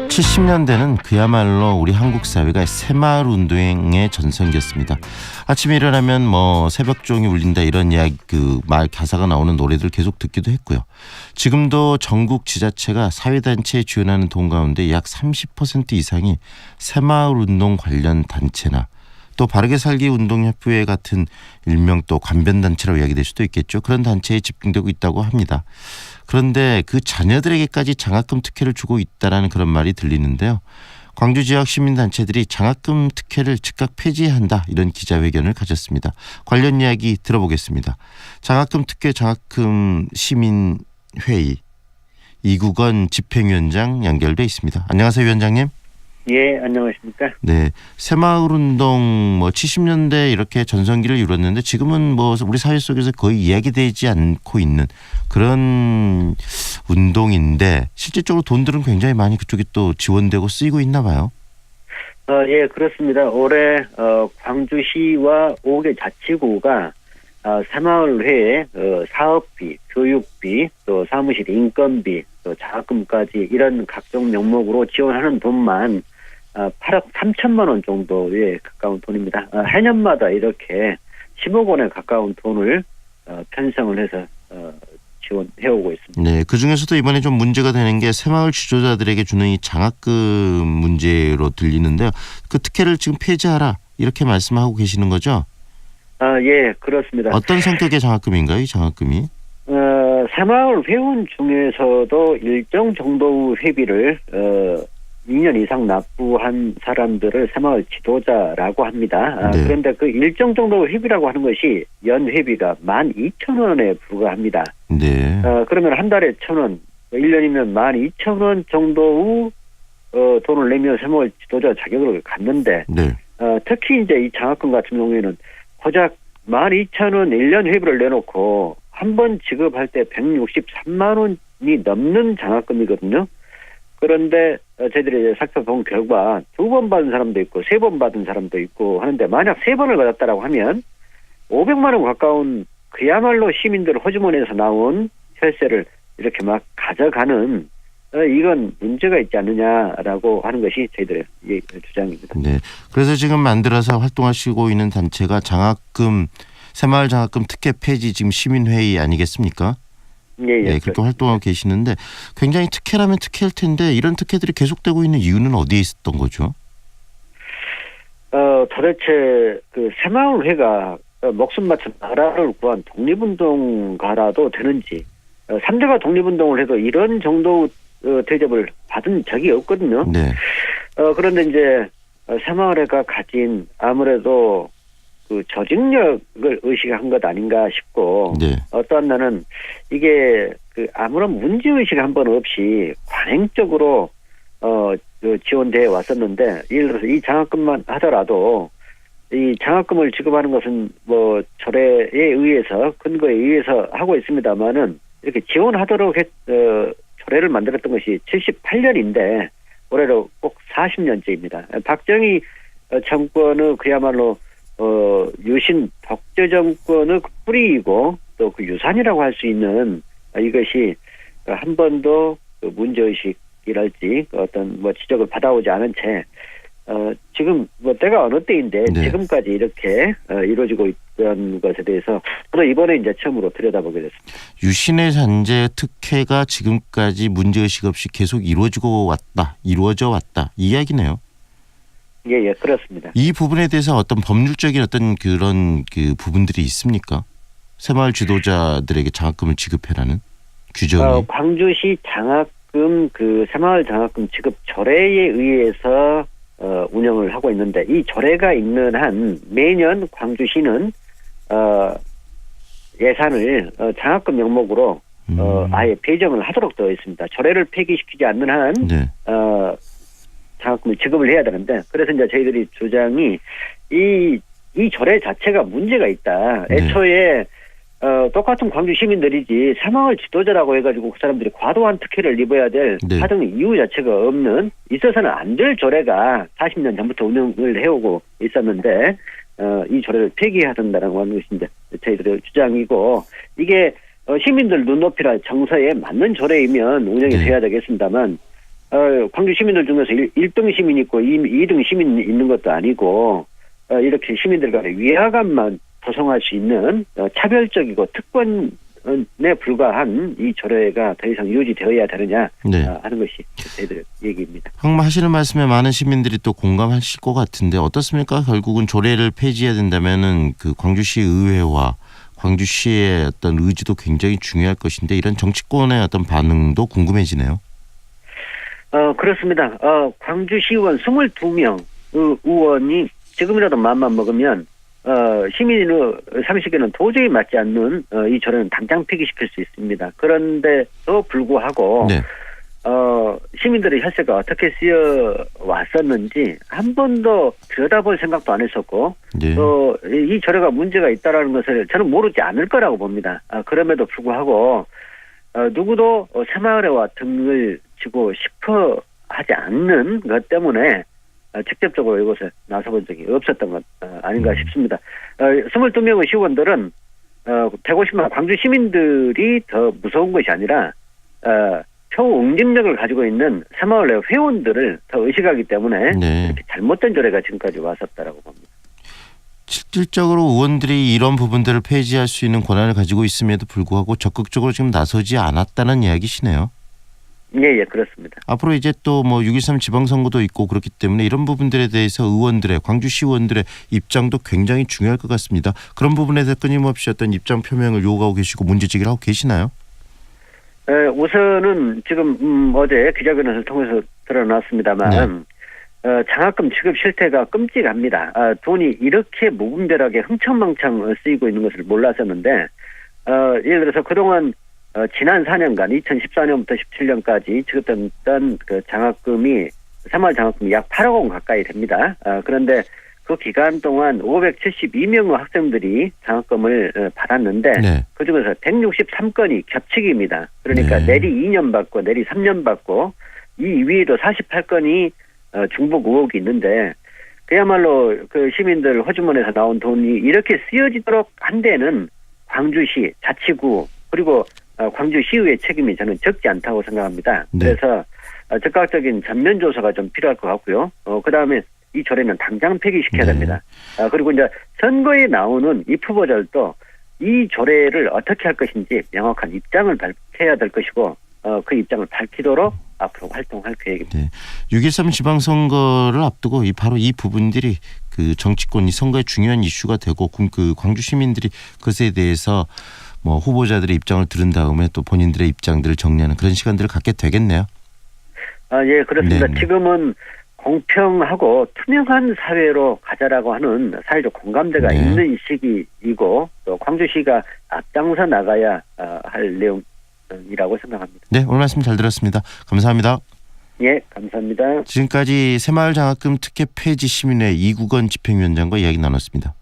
70년대는 그야말로 우리 한국 사회가 새마을 운동의 전성기였습니다. 아침에 일어나면 새벽종이 울린다 이런 이야기 말 가사가 나오는 노래들 계속 듣기도 했고요. 지금도 전국 지자체가 사회단체에 지원하는 돈 가운데 약 30% 이상이 새마을 운동 관련 단체나 또 바르게 살기 운동협회 같은 일명 또 관변단체라고 이야기될 수도 있겠죠. 그런 단체에 집중되고 있다고 합니다. 그런데 그 자녀들에게까지 장학금 특혜를 주고 있다는 그런 말이 들리는데요. 광주 지역 시민단체들이 장학금 특혜를 즉각 폐지한다 이런 기자회견을 가졌습니다. 관련 이야기 들어보겠습니다. 장학금 특혜 장학금 시민회의 이국원 집행위원장 연결돼 있습니다. 안녕하세요, 위원장님. 예, 안녕하십니까. 네, 새마을운동 70년대 이렇게 전성기를 이뤘는데 지금은 우리 사회 속에서 거의 이야기되지 않고 있는 그런 운동인데 실질적으로 돈들은 굉장히 많이 그쪽에 또 지원되고 쓰이고 있나 봐요. 예, 그렇습니다. 올해 광주시와 5개 자치구가 새마을회에 사업비, 교육비, 또 사무실 인건비, 또 장학금까지 이런 각종 명목으로 지원하는 돈만 8억 3천만 원 정도에 가까운 돈입니다. 해년마다 이렇게 10억 원에 가까운 돈을 편성을 해서 지원해오고 있습니다. 네, 그중에서도 이번에 좀 문제가 되는 게 새마을 지도자들에게 주는 이 장학금 문제로 들리는데요. 그 특혜를 지금 폐지하라 이렇게 말씀하고 계시는 거죠? 예, 그렇습니다. 어떤 성격의 장학금인가요, 이 장학금이? 새마을 회원 중에서도 일정 정도 회비를 2년 이상 납부한 사람들을 새마을 지도자라고 합니다. 네. 그런데 그 일정 정도 회비라고 하는 것이 연 회비가 12,000원에 불과합니다. 네. 그러면 한 달에 1,000원, 1년이면 12,000원 정도 돈을 내며 새마을 지도자 자격을 갖는데 네. 특히 이제 이 장학금 같은 경우에는 고작 12,000원 1년 회비를 내놓고 한 번 지급할 때 163만 원이 넘는 장학금이거든요. 그런데 저희들이 살펴본 결과 2번 받은 사람도 있고 3번 받은 사람도 있고 하는데 만약 3번을 받았다라고 하면 500만 원 가까운 그야말로 시민들 호주머니에서 나온 혈세를 이렇게 막 가져가는 이건 문제가 있지 않느냐라고 하는 것이 저희들의 주장입니다. 네. 그래서 지금 만들어서 활동하시고 있는 단체가 새마을 장학금 특혜 폐지 지금 시민회의 아니겠습니까? 예, 네, 그렇게 활동하고 계시는데 굉장히 특혜라면 특혜일 텐데 이런 특혜들이 계속되고 있는 이유는 어디에 있었던 거죠? 도대체 그 새마을회가 목숨 바쳐 나라를 구한 독립운동가라도 되는지 3대가 독립운동을 해도 이런 정도 대접을 받은 적이 없거든요. 네. 그런데 이제 새마을회가 가진 아무래도 그 조직력을 의식한 것 아닌가 싶고, 네. 어떠한 나는 이게 그 아무런 문제의식 한 번 없이 관행적으로 지원되어 왔었는데, 예를 들어서 이 장학금만 하더라도 이 장학금을 지급하는 것은 조례에 의해서 근거에 의해서 하고 있습니다만은 이렇게 지원하도록 조례를 만들었던 것이 78년인데 올해로 꼭 40년째입니다. 박정희 정권의 그야말로 유신 독재 정권의 뿌리이고 또 그 유산이라고 할 수 있는 이것이 한 번도 문제의식이랄지 어떤 지적을 받아오지 않은 채 지금 때가 어느 때인데 네. 지금까지 이렇게 이루어지고 있던 것에 대해서 저도 이번에 이제 처음으로 들여다보게 됐습니다. 유신의 잔재 특혜가 지금까지 문제의식 없이 계속 이루어져 왔다 이 이야기네요. 예, 그렇습니다. 이 부분에 대해서 어떤 법률적인 어떤 그런 부분들이 있습니까? 새마을 지도자들에게 장학금을 지급해라는 규정이. 광주시 장학금 새마을 장학금 지급 조례에 의해서 운영을 하고 있는데 이 조례가 있는 한 매년 광주시는 예산을 장학금 명목으로 아예 배정을 하도록 되어 있습니다. 조례를 폐기시키지 않는 한 네. 장학금을 지급을 해야 되는데 그래서 이제 저희들이 주장이 이 조례 자체가 문제가 있다. 네. 애초에 똑같은 광주 시민들이지 새마을 지도자라고 해가지고 그 사람들이 과도한 특혜를 입어야 될 네. 사정 이유 자체가 없는 있어서는 안 될 조례가 40년 전부터 운영을 해오고 있었는데 이 조례를 폐기해야 된다라고 하는 것이 이제 저희들의 주장이고 이게 시민들 눈높이나 정서에 맞는 조례이면 운영이 네. 돼야 되겠습니다만 광주 시민들 중에서 1등 시민 있고 2등 시민 있는 것도 아니고 이렇게 시민들 간의 위화감만 조성할 수 있는 차별적이고 특권에 불과한 이 조례가 더 이상 유지되어야 되느냐 네. 하는 것이 저희들의 얘기입니다. 방금 하시는 말씀에 많은 시민들이 또 공감하실 것 같은데 어떻습니까? 결국은 조례를 폐지해야 된다면은 그 광주시 의회와 광주시의 어떤 의지도 굉장히 중요할 것인데 이런 정치권의 어떤 반응도 궁금해지네요. 그렇습니다. 광주시의원 22명 의원이 지금이라도 마음만 먹으면 시민의 상식에는 도저히 맞지 않는 이 조례는 당장 폐기시킬 수 있습니다. 그런데도 불구하고 네. 시민들의 혈세가 어떻게 쓰여 왔었는지 한 번도 들여다볼 생각도 안 했었고 네. 이 조례가 문제가 있다라는 것을 저는 모르지 않을 거라고 봅니다. 그럼에도 불구하고 누구도 새마을회와 등을 지고 싶어 하지 않는 것 때문에 직접적으로 이곳에 나서본 적이 없었던 것 아닌가 싶습니다. 22명의 시의원들은 150만 광주 시민들이 더 무서운 것이 아니라 표응집력을 가지고 있는 새마을회 회원들을 더 의식하기 때문에 네. 이렇게 잘못된 조례가 지금까지 왔었다라고 봅니다. 실질적으로 의원들이 이런 부분들을 폐지할 수 있는 권한을 가지고 있음에도 불구하고 적극적으로 지금 나서지 않았다는 이야기시네요. 예, 그렇습니다. 앞으로 이제 또 뭐 6.13 지방선거도 있고 그렇기 때문에 이런 부분들에 대해서 의원들의 광주시 의원들의 입장도 굉장히 중요할 것 같습니다. 그런 부분에 대해서 끊임없이 어떤 입장 표명을 요구하고 계시고 문제제기를 하고 계시나요? 우선은 지금 어제 기자회견을 통해서 드러났습니다만 장학금 지급 실태가 끔찍합니다. 돈이 이렇게 무분별하게 흥청망청 쓰이고 있는 것을 몰랐었는데 예를 들어서 그동안 지난 4년간 2014년부터 17년까지 지급됐던 그 장학금이 새마을 장학금이 약 8억 원 가까이 됩니다. 그런데 그 기간 동안 572명의 학생들이 장학금을 받았는데 네. 그중에서 163건이 겹치기입니다. 그러니까 네. 내리 2년 받고 내리 3년 받고 이 위에도 48건이 중복 의혹이 있는데 그야말로 그 시민들 호주머니에서 나온 돈이 이렇게 쓰여지도록 한 데는 광주시 자치구 그리고 광주시의회 책임이 저는 적지 않다고 생각합니다. 네. 그래서 즉각적인 전면 조사가 좀 필요할 것 같고요. 그다음에 이 조례는 당장 폐기시켜야 네. 됩니다. 그리고 이제 선거에 나오는 입 후보자들도 이 조례를 어떻게 할 것인지 명확한 입장을 밝혀야 될 것이고 그 입장을 밝히도록 앞으로 활동할 계획입니다. 네. 6.13 지방선거를 앞두고 바로 이 부분들이 그 정치권 이 선거의 중요한 이슈가 되고 그 광주 시민들이 그것에 대해서 뭐 후보자들의 입장을 들은 다음에 또 본인들의 입장들을 정리하는 그런 시간들을 갖게 되겠네요. 예, 그렇습니다. 네네. 지금은 공평하고 투명한 사회로 가자라고 하는 사회적 공감대가 네. 있는 시기이고 또 광주시가 앞장서 나가야 할 내용이라고 생각합니다. 네, 오늘 말씀 잘 들었습니다. 감사합니다. 예, 감사합니다. 지금까지 새마을 장학금 특혜 폐지 시민회 이국원 집행위원장과 이야기 나눴습니다.